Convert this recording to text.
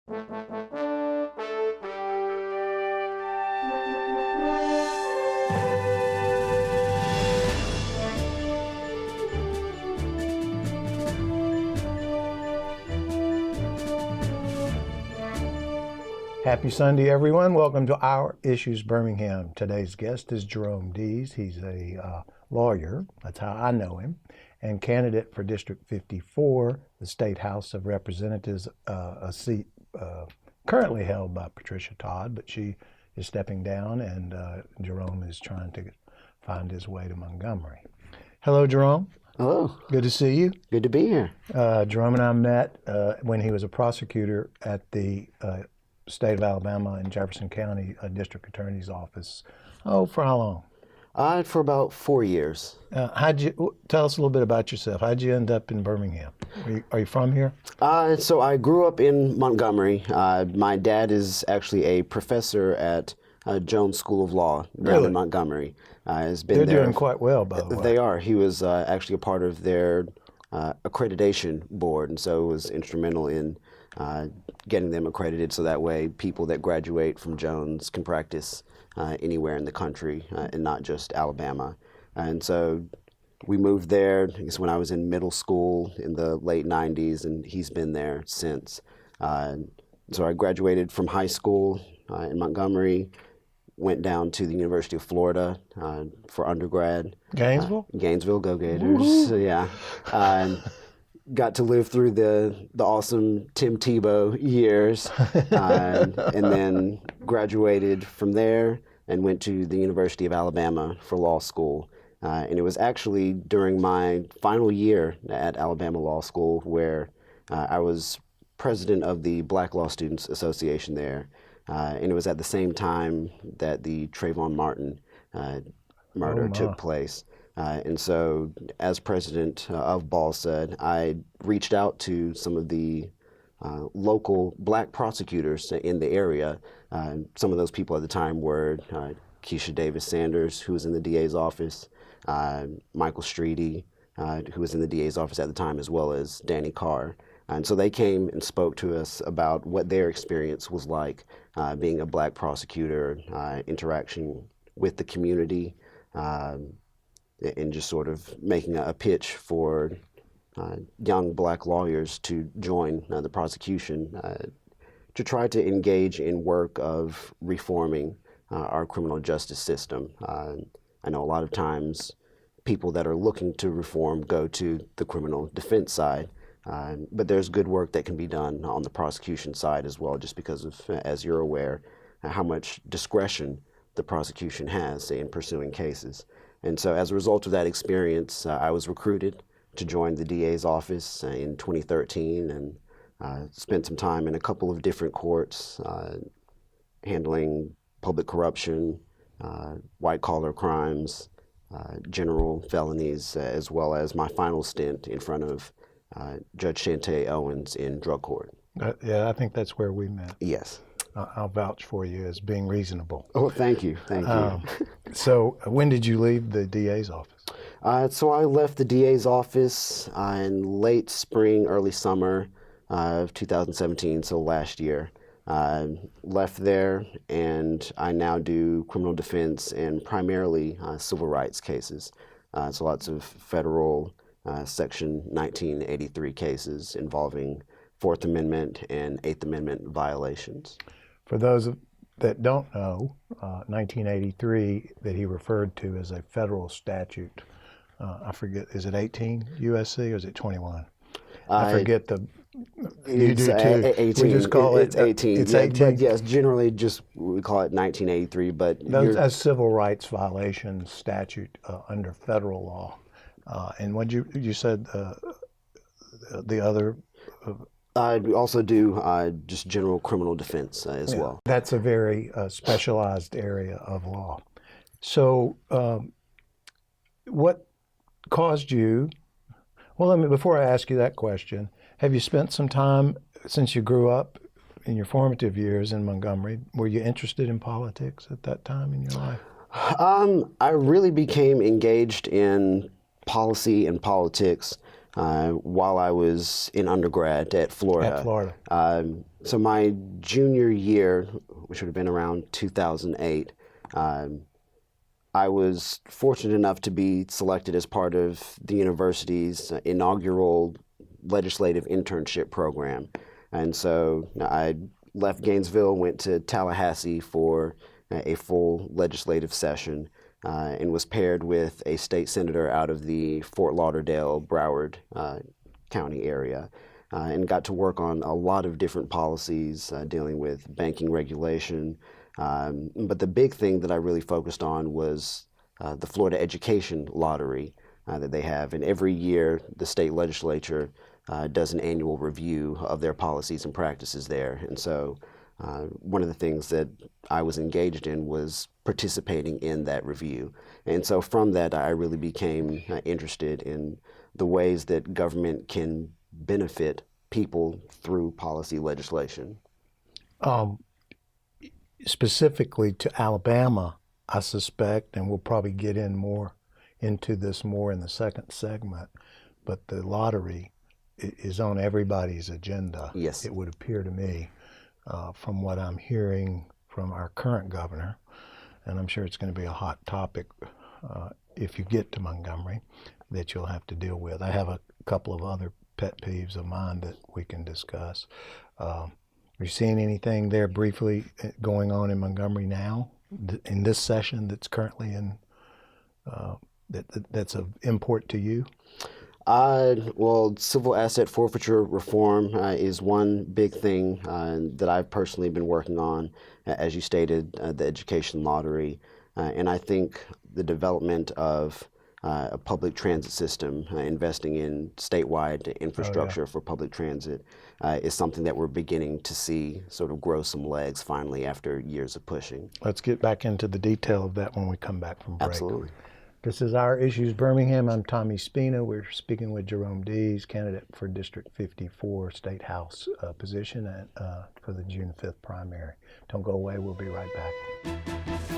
Happy Sunday, everyone. Welcome to Our Issues Birmingham. Today's guest is JEROME DEES. He's a lawyer, that's how I know him, and candidate for District 54, the State House of Representatives, a seat currently held by Patricia Todd, but she is stepping down, and JEROME is trying to find his way to Montgomery. Hello, JEROME. Hello. Good to see you. Good to be here. JEROME and I met when he was a prosecutor at the State of Alabama in Jefferson County District Attorney's Office. Oh, for how long? For about 4 years. How'd you tell us a little bit about yourself? How'd you end up in Birmingham? Are you from here? So I grew up in Montgomery. My dad is actually a professor at Jones School of Law down in Montgomery. Has been They're there. doing quite well, by the way. They are. He was actually a part of their accreditation board, and so was instrumental in getting them accredited so that way people that graduate from Jones can practice anywhere in the country and not just Alabama. And so we moved there, I guess, when I was in middle school in the late 90s, and he's been there since. So I graduated from high school in Montgomery, went down to the University of Florida for undergrad. Gainesville? Gainesville, go Gators. Yeah. Got to live through the awesome Tim Tebow years, and then graduated from there and went to the University of Alabama for law school. And it was actually during my final year at Alabama Law School where I was president of the Black Law Students Association there. And it was at the same time that the Trayvon Martin murder took place. And so, as president of BALSA, I reached out to some of the local black prosecutors in the area. Some of those people at the time were Keisha Davis Sanders, who was in the DA's office, Michael Streety, who was in the DA's office at the time, as well as Danny Carr. And so they came and spoke to us about what their experience was like being a black prosecutor, interaction with the community, and just sort of making a pitch for young black lawyers to join the prosecution to try to engage in work of reforming our criminal justice system. I know a lot of times people that are looking to reform go to the criminal defense side, but there's good work that can be done on the prosecution side as well, just because of, as you're aware, how much discretion the prosecution has, say, in pursuing cases. And so as a result of that experience, I was recruited to join the DA's office in 2013 and spent some time in a couple of different courts handling public corruption, white-collar crimes, general felonies, as well as my final stint in front of Judge Shantae Owens in drug court. Yeah, I think that's where we met. Yes. I'll vouch for you as being reasonable. Oh, thank you. Thank you. So when did you leave the DA's office? So I left the DA's office in late spring, early summer of 2017, so last year. Left there, and I now do criminal defense and primarily civil rights cases. So lots of federal Section 1983 cases involving Fourth Amendment and Eighth Amendment violations. For those that don't know, 1983 that he referred to as a federal statute, I forget, is it 18 USC or is it 21? I forget the, you do too. 18. We just call it's 18. It's yeah, 18. But yes, generally just we call it 1983, but those as civil rights violations statute under federal law. And what you said the other... I also do just general criminal defense as well. That's a very specialized area of law. So what caused you, well, before I ask you that question, have you spent some time since you grew up in your formative years in Montgomery? Were you interested in politics at that time in your life? I really became engaged in policy and politics while I was in undergrad at Florida. At Florida. So my junior year, which would have been around 2008, I was fortunate enough to be selected as part of the university's inaugural legislative internship program. And so I left Gainesville, went to Tallahassee for a full legislative session, and was paired with a state senator out of the Fort Lauderdale, Broward County area, and got to work on a lot of different policies dealing with banking regulation. But the big thing that I really focused on was the Florida Education Lottery that they have. And every year, the state legislature does an annual review of their policies and practices there. And so one of the things that I was engaged in was participating in that review. And so from that, I really became interested in the ways that government can benefit people through policy legislation. Specifically to Alabama, I suspect, and we'll probably get into this more in the second segment, but the lottery is on everybody's agenda. Yes. It would appear to me, from what I'm hearing from our current governor, and I'm sure it's going to be a hot topic if you get to Montgomery that you'll have to deal with. I have a couple of other pet peeves of mine that we can discuss. Are you seeing anything there briefly going on in Montgomery now, in this session that's currently in, that's of import to you? Well, civil asset forfeiture reform is one big thing that I've personally been working on, as you stated, the education lottery. And I think the development of a public transit system, investing in statewide infrastructure for public transit, is something that we're beginning to see sort of grow some legs finally after years of pushing. Let's get back into the detail of that when we come back from break. Absolutely. This is Our Issues Birmingham. I'm Tommy Spina. We're speaking with Jerome DEES, candidate for District 54 State House position for the June 5th primary. Don't go away. We'll be right back.